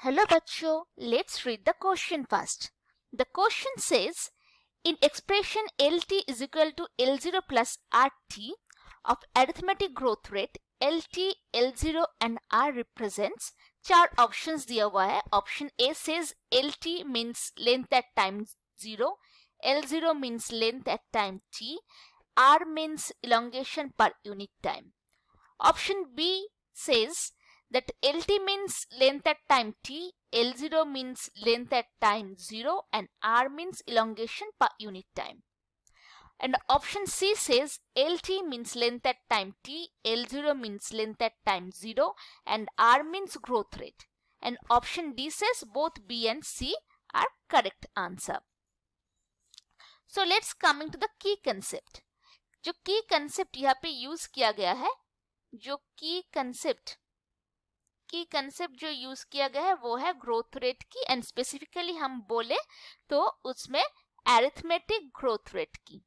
Hello bachcho, let's read the question first. The question says, in expression LT is equal to L0 plus RT of arithmetic growth rate, LT, L0 and R represents चार options दिया हुआ है. Option A says LT means length at time 0, L0 means length at time t, R means elongation per unit time. Option B says that LT means length at time t, L0 means length at time 0 and R means elongation per unit time. And option C says LT means length at time t, L0 means length at time 0 and R means growth rate. And option D says both B and C are correct answer. So let's come into the key concept. जो की concept यहाँ पे use किया गया है, जो की concept जो यूज किया गया है वो है ग्रोथ रेट की, एंड स्पेसिफिकली हम बोले तो उसमें एरिथमेटिक ग्रोथ रेट की.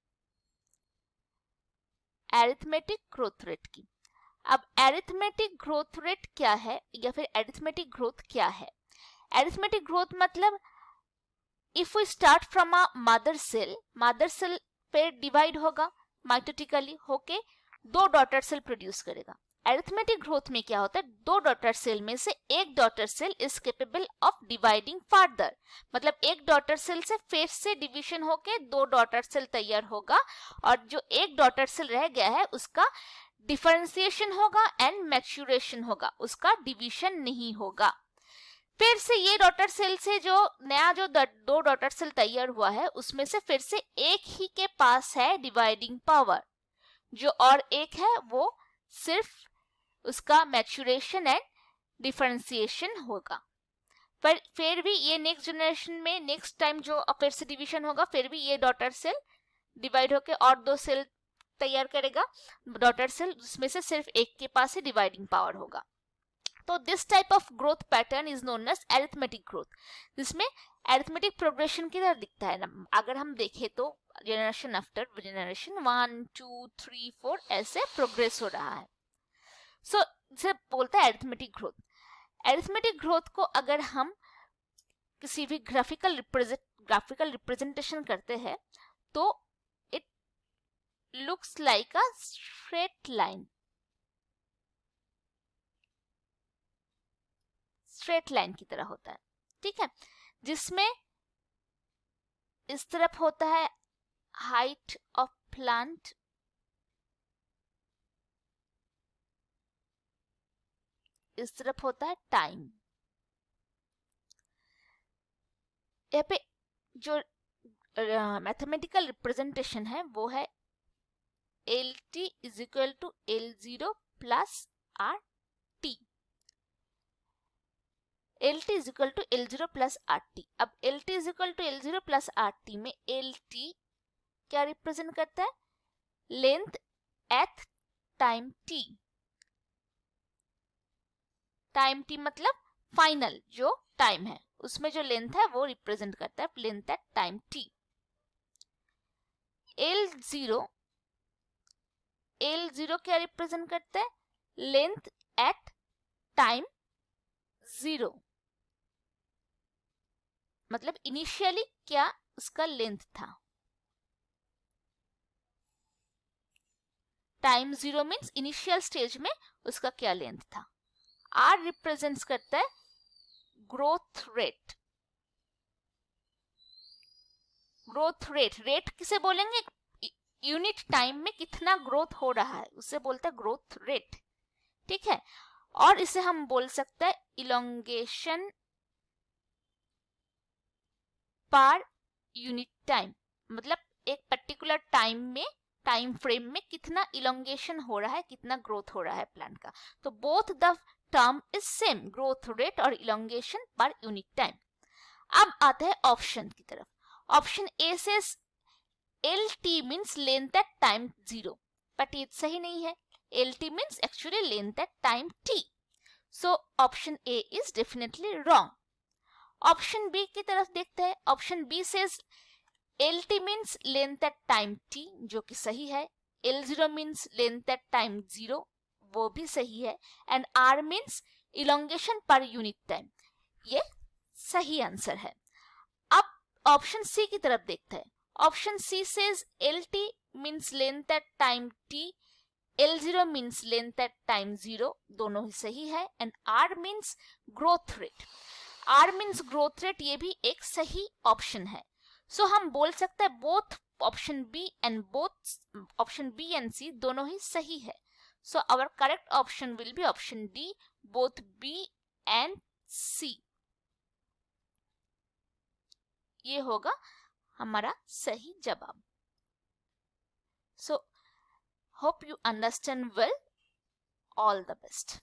अब एरिथमेटिक ग्रोथ रेट क्या है या फिर एरिथमेटिक ग्रोथ क्या है? एरिथमेटिक ग्रोथ मतलब if we start from a mother cell पे डिवाइड होगा माइटोटिकली होके दो डॉटर सेल प्रोड्यूस करेगा. एरिथमेटिक ग्रोथ में क्या होता है, दो डॉटर सेल में से एक daughter cell is capable of dividing further. मतलब एक डॉटर सेल से फिर से डिवीजन होके दो डॉटर सेल तैयार होगा और जो एक डॉटर सेल रह गया है उसका डिफरेंशिएशन होगा एंड मैच्योरेशन होगा, उसका डिवीजन नहीं होगा. फिर से ये डॉटर सेल से जो नया जो दो डॉटर सेल तैयार हुआ है उसमें से फिर से एक ही के पास है डिवाइडिंग पावर, जो और एक है वो सिर्फ उसका मैच्योरेशन एंड डिफरेंशिएशन होगा. पर फिर भी ये नेक्स्ट जनरेशन में नेक्स्ट टाइम जो फिर से डिवीजन होगा फिर भी ये डॉटर सेल डिवाइड होके और दो सेल तैयार करेगा डॉटर सेल, जिसमें से सिर्फ एक के पास ही डिवाइडिंग पावर होगा. तो this type of growth pattern is known as arithmetic growth, जिसमें एरिथमेटिक प्रोग्रेशन की तरह दिखता है ना. अगर हम देखें तो जनरेशन आफ्टर जनरेशन 1 2 3 4 ऐसे प्रोग्रेस हो रहा है. सो इसे बोलता है एरिथमेटिक ग्रोथ. एरिथमेटिक ग्रोथ को अगर हम किसी भी ग्राफिकल रिप्रेजेंटेशन करते हैं तो it looks like a straight line की तरह होता है. ठीक है, जिसमें इस तरफ होता है हाइट ऑफ प्लांट, इस तरफ होता है टाइम. यहाँ पे जो मैथमेटिकल रिप्रेजेंटेशन है वो है LT is equal to L0 plus RT. LT is equal to L0 plus RT. अब LT is equal to L0 plus RT में LT क्या रिप्रेजेंट करता है? Length at time t. Time t मतलब final जो टाइम है उसमें जो लेंथ है वो रिप्रेजेंट करता है length at time t. L0 क्या रिप्रेजेंट करता है? Length at time 0. मतलब इनिशियली क्या उसका लेंथ था. टाइम 0 मीन्स इनिशियल स्टेज में उसका क्या लेंथ था. R रिप्रेजेंट्स करता है ग्रोथ रेट. रेट किसे बोलेंगे? यूनिट टाइम में कितना ग्रोथ हो रहा है उसे बोलता है ग्रोथ रेट. ठीक है, और इसे हम बोल सकते हैं इलोंगेशन पर यूनिट टाइम. मतलब एक पर्टिकुलर टाइम फ्रेम में कितना इलोंगेशन हो रहा है, कितना ग्रोथ हो रहा है प्लांट का. तो both the term is same, growth rate और इलोंगेशन पर यूनिट टाइम. अब आता है ऑप्शन की तरफ. ऑप्शन ए से LT means length at time 0, but ये सही नहीं है. LT means actually length at time t. So option A is definitely wrong. Option B की तरफ देखते हैं. Option B says LT means length at time t, जो कि सही है. L0 means length at time 0, वो भी सही है. And R means elongation per unit time. ये सही आंसर है। अब ऑप्शन सी की तरफ देखते हैं। Option C says LT means length at time t, L0 means length at time 0, दोनों ही सही है। And R means growth rate, R means growth rate, ये भी एक सही ऑप्शन है। सो हम बोल सकते हैं both option B and C दोनों ही सही है। So our correct option will be option D, both B and C. ये होगा हमारा सही जवाब। So hope you understand well, all the best.